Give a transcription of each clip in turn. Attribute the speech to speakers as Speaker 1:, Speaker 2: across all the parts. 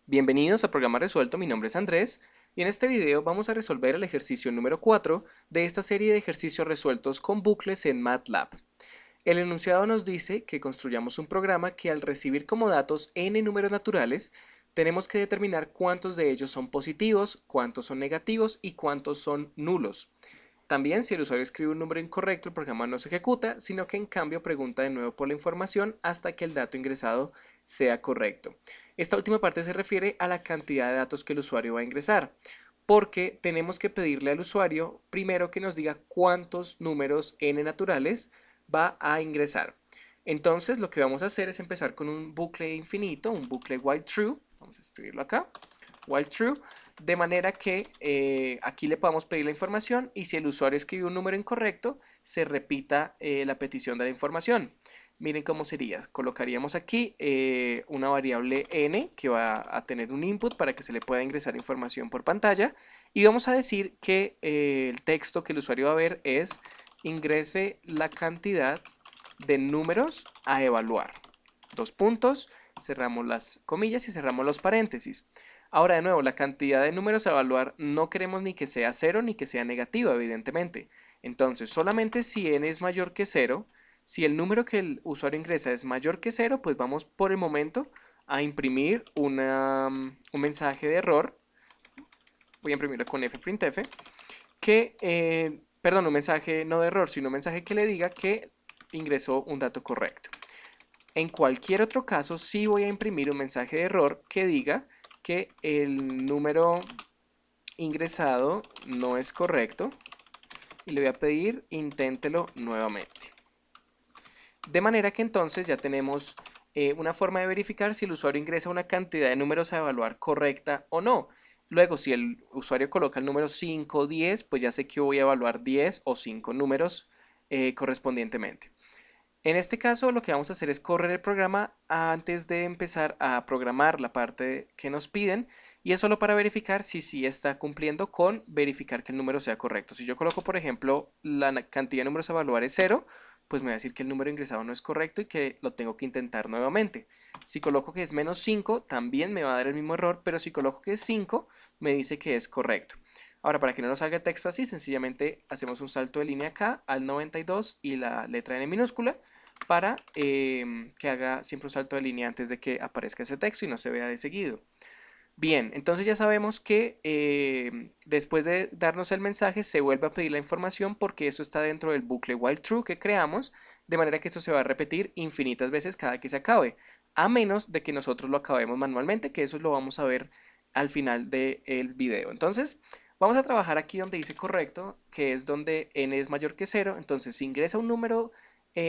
Speaker 1: Bienvenidos a Programa Resuelto, mi nombre es Andrés y en este video vamos a resolver el ejercicio número 4 de esta serie de ejercicios resueltos con bucles en MATLAB. El enunciado nos dice que construyamos un programa que al recibir como datos n números naturales, tenemos que determinar cuántos de ellos son positivos, cuántos son negativos y cuántos son nulos. También, si el usuario escribe un número incorrecto, el programa no se ejecuta, sino que en cambio pregunta de nuevo por la información hasta que el dato ingresado sea correcto. Esta última parte se refiere a la cantidad de datos que el usuario va a ingresar, porque tenemos que pedirle al usuario primero que nos diga cuántos números n naturales va a ingresar. Entonces lo que vamos a hacer es empezar con un bucle infinito, un bucle while true. Vamos a escribirlo acá, while true, de manera que aquí le podamos pedir la información y si el usuario escribe un número incorrecto, se repita la petición de la información. Miren cómo sería. Colocaríamos aquí una variable n que va a tener un input para que se le pueda ingresar información por pantalla y vamos a decir que el texto que el usuario va a ver es ingrese la cantidad de números a evaluar. Dos puntos, cerramos las comillas y cerramos los paréntesis. Ahora de nuevo, la cantidad de números a evaluar no queremos ni que sea 0 ni que sea negativa, evidentemente. Entonces, solamente si n es mayor que 0, si el número que el usuario ingresa es mayor que 0, pues vamos por el momento a imprimir un mensaje de error. Voy a imprimirlo con fprintf, perdón, un mensaje no de error, sino un mensaje que le diga que ingresó un dato correcto. En cualquier otro caso, sí voy a imprimir un mensaje de error que diga que el número ingresado no es correcto y le voy a pedir inténtelo nuevamente. De manera que entonces ya tenemos una forma de verificar si el usuario ingresa una cantidad de números a evaluar correcta o no. Luego, si el usuario coloca el número 5 o 10, pues ya sé que voy a evaluar 10 o 5 números correspondientemente. En este caso lo que vamos a hacer es correr el programa antes de empezar a programar la parte que nos piden y es solo para verificar si sí está cumpliendo con verificar que el número sea correcto. Si yo coloco por ejemplo la cantidad de números a evaluar es 0, pues me va a decir que el número ingresado no es correcto y que lo tengo que intentar nuevamente. Si coloco que es menos 5 también me va a dar el mismo error, pero si coloco que es 5 me dice que es correcto. Ahora, para que no nos salga el texto así, sencillamente hacemos un salto de línea acá al 92 y la letra N minúscula para que haga siempre un salto de línea antes de que aparezca ese texto y no se vea de seguido. Bien, entonces ya sabemos que después de darnos el mensaje se vuelve a pedir la información porque esto está dentro del bucle while true que creamos, de manera que esto se va a repetir infinitas veces cada que se acabe, a menos de que nosotros lo acabemos manualmente, que eso lo vamos a ver al final del video. Entonces, vamos a trabajar aquí donde dice correcto, que es donde n es mayor que 0, entonces si ingresa un número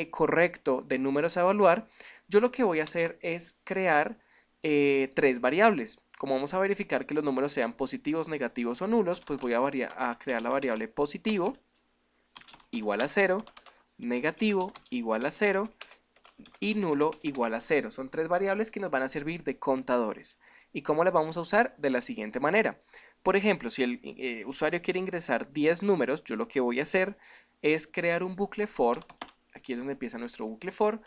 Speaker 1: correcto de números a evaluar, yo lo que voy a hacer es crear tres variables. Como vamos a verificar que los números sean positivos, negativos o nulos, pues voy a crear la variable positivo igual a 0, negativo igual a 0 y nulo igual a 0. Son tres variables que nos van a servir de contadores. ¿Y cómo las vamos a usar? De la siguiente manera. Por ejemplo, si el usuario quiere ingresar 10 números, yo lo que voy a hacer es crear un bucle for. Aquí es donde empieza nuestro bucle for,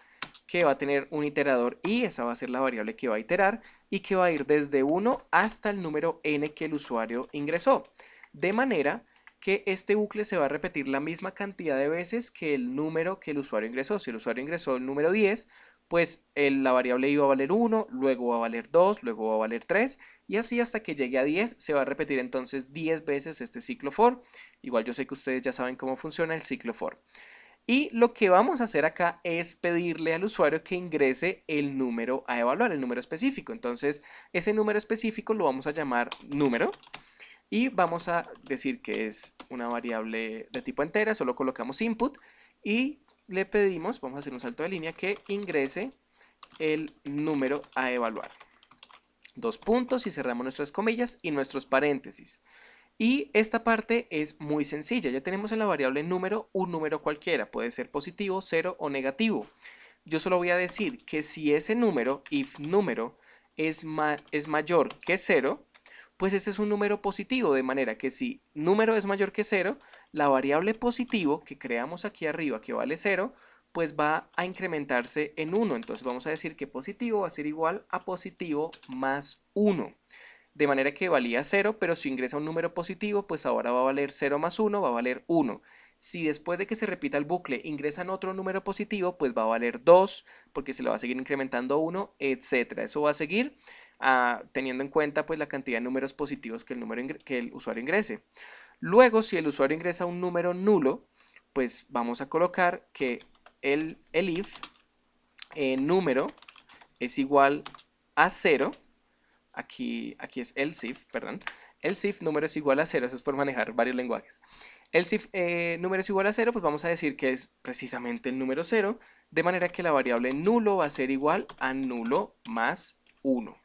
Speaker 1: que va a tener un iterador i, esa va a ser la variable que va a iterar, y que va a ir desde 1 hasta el número n que el usuario ingresó. De manera que este bucle se va a repetir la misma cantidad de veces que el número que el usuario ingresó. Si el usuario ingresó el número 10, pues la variable i va a valer 1, luego va a valer 2, luego va a valer 3, y así hasta que llegue a 10 se va a repetir entonces 10 veces este ciclo for. Igual yo sé que ustedes ya saben cómo funciona el ciclo for. Y lo que vamos a hacer acá es pedirle al usuario que ingrese el número a evaluar, el número específico. Entonces, ese número específico lo vamos a llamar número y vamos a decir que es una variable de tipo entera, solo colocamos input y le pedimos, vamos a hacer un salto de línea, que ingrese el número a evaluar. Dos puntos y cerramos nuestras comillas y nuestros paréntesis. Y esta parte es muy sencilla, ya tenemos en la variable número un número cualquiera, puede ser positivo, 0 o negativo. Yo solo voy a decir que si ese número, if número, es mayor que 0, pues ese es un número positivo, de manera que si número es mayor que 0, la variable positivo que creamos aquí arriba, que vale 0, pues va a incrementarse en 1. Entonces vamos a decir que positivo va a ser igual a positivo más 1. de manera que valía 0, pero si ingresa un número positivo, pues ahora va a valer 0 más 1, va a valer 1. Si después de que se repita el bucle ingresan otro número positivo, pues va a valer 2, porque se le va a seguir incrementando 1, etc. Eso va a seguir teniendo en cuenta pues la cantidad de números positivos que que el usuario ingrese. Luego, si el usuario ingresa un número nulo, pues vamos a colocar que el if número es igual a 0. Aquí es else if, perdón. Else if número es igual a 0, eso es por manejar varios lenguajes. Else if número es igual a 0, pues vamos a decir que es precisamente el número 0, de manera que la variable nulo va a ser igual a nulo más 1.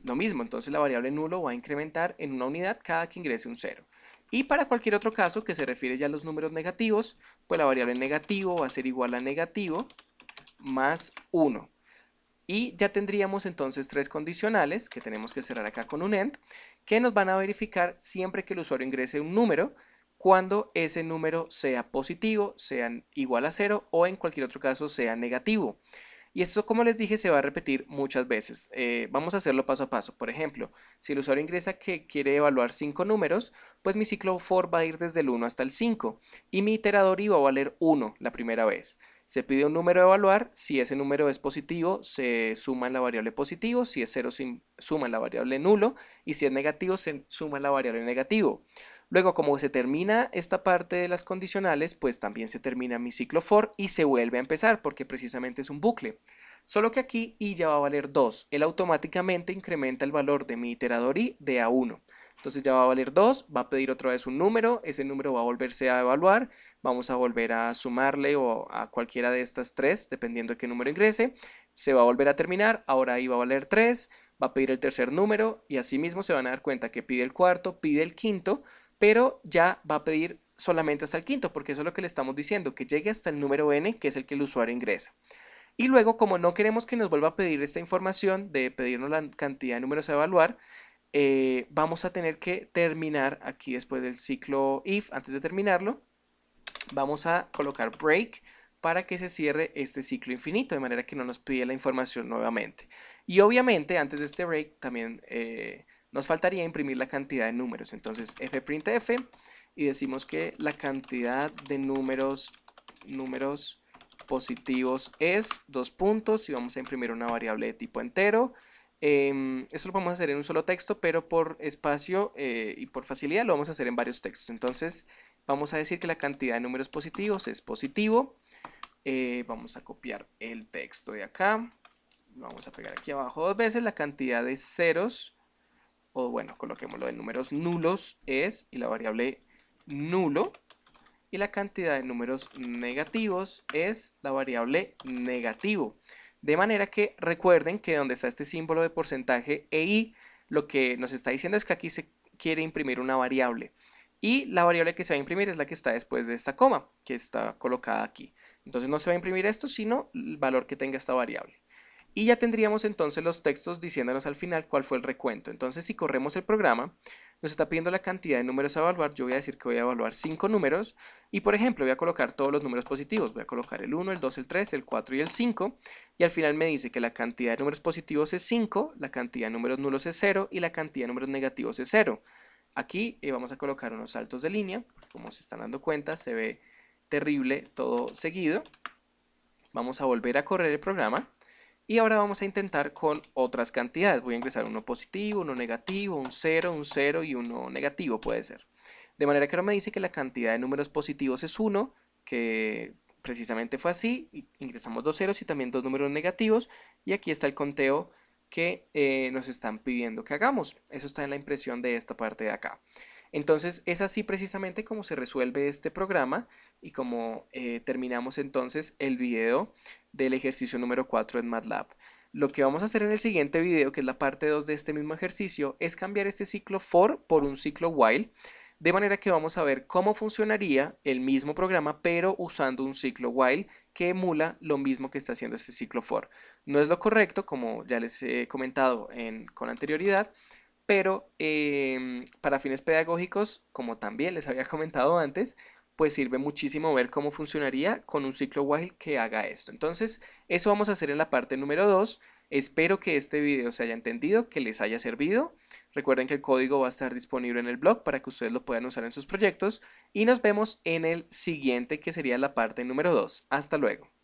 Speaker 1: Lo mismo, entonces la variable nulo va a incrementar en una unidad cada que ingrese un 0. Y para cualquier otro caso que se refiere ya a los números negativos, pues la variable negativo va a ser igual a negativo más 1. Y ya tendríamos entonces tres condicionales que tenemos que cerrar acá con un end, que nos van a verificar siempre que el usuario ingrese un número, cuando ese número sea positivo, sea igual a 0 o en cualquier otro caso sea negativo. Y esto, como les dije, se va a repetir muchas veces. Vamos a hacerlo paso a paso. Por ejemplo, si el usuario ingresa que quiere evaluar 5 números, pues mi ciclo for va a ir desde el 1 hasta el 5 y mi iterador va a valer 1 la primera vez. Se pide un número a evaluar, si ese número es positivo, se suma en la variable positivo, si es 0 se suma en la variable nulo y si es negativo se suma en la variable negativo. Luego, como se termina esta parte de las condicionales, pues también se termina mi ciclo for y se vuelve a empezar porque precisamente es un bucle. Solo que aquí i ya va a valer 2. Él automáticamente incrementa el valor de mi iterador i de a 1. Entonces ya va a valer 2, va a pedir otra vez un número, ese número va a volverse a evaluar, vamos a volver a sumarle o a cualquiera de estas tres, dependiendo de qué número ingrese, se va a volver a terminar, ahora i va a valer 3, va a pedir el tercer número y así mismo se van a dar cuenta que pide el cuarto, pide el quinto, pero ya va a pedir solamente hasta el quinto, porque eso es lo que le estamos diciendo, que llegue hasta el número n, que es el que el usuario ingresa. Y luego, como no queremos que nos vuelva a pedir esta información de pedirnos la cantidad de números a evaluar, vamos a tener que terminar aquí después del ciclo if, antes de terminarlo, vamos a colocar break para que se cierre este ciclo infinito, de manera que no nos pide la información nuevamente. Y obviamente, antes de este break, también nos faltaría imprimir la cantidad de números. Entonces, fprintf y decimos que la cantidad de números positivos es 2 puntos y vamos a imprimir una variable de tipo entero. Eso lo vamos a hacer en un solo texto, pero por espacio y por facilidad lo vamos a hacer en varios textos. Entonces vamos a decir que la cantidad de números positivos es positivo. Vamos a copiar el texto de acá. Vamos a pegar aquí abajo dos veces. La cantidad de ceros, o bueno, coloquémoslo de números nulos es, y la variable nulo. Y la cantidad de números negativos es la variable negativo. De manera que recuerden que donde está este símbolo de porcentaje EI, lo que nos está diciendo es que aquí se quiere imprimir una variable. Y la variable que se va a imprimir es la que está después de esta coma, que está colocada aquí. Entonces no se va a imprimir esto, sino el valor que tenga esta variable. Y ya tendríamos entonces los textos diciéndonos al final cuál fue el recuento. Entonces si corremos el programa, nos está pidiendo la cantidad de números a evaluar. Yo voy a decir que voy a evaluar 5 números y por ejemplo voy a colocar todos los números positivos. Voy a colocar el 1, el 2, el 3, el 4 y el 5 y al final me dice que la cantidad de números positivos es 5, la cantidad de números nulos es 0 y la cantidad de números negativos es 0. Aquí vamos a colocar unos saltos de línea, como se están dando cuenta se ve terrible todo seguido. Vamos a volver a correr el programa. Y ahora vamos a intentar con otras cantidades. Voy a ingresar uno positivo, uno negativo, un 0 y uno negativo puede ser. De manera que ahora me dice que la cantidad de números positivos es 1, que precisamente fue así. Ingresamos 2 ceros y también 2 números negativos. Y aquí está el conteo que nos están pidiendo que hagamos. Eso está en la impresión de esta parte de acá. Entonces es así precisamente como se resuelve este programa y como terminamos entonces el video del ejercicio número 4 en MATLAB. Lo que vamos a hacer en el siguiente video, que es la parte 2 de este mismo ejercicio, es cambiar este ciclo for por un ciclo while, de manera que vamos a ver cómo funcionaría el mismo programa, pero usando un ciclo while que emula lo mismo que está haciendo este ciclo for. No es lo correcto, como ya les he comentado con anterioridad, pero para fines pedagógicos, como también les había comentado antes, pues sirve muchísimo ver cómo funcionaría con un ciclo while que haga esto. Entonces, eso vamos a hacer en la parte número 2. Espero que este video se haya entendido, que les haya servido. Recuerden que el código va a estar disponible en el blog para que ustedes lo puedan usar en sus proyectos y nos vemos en el siguiente, que sería la parte número 2. Hasta luego.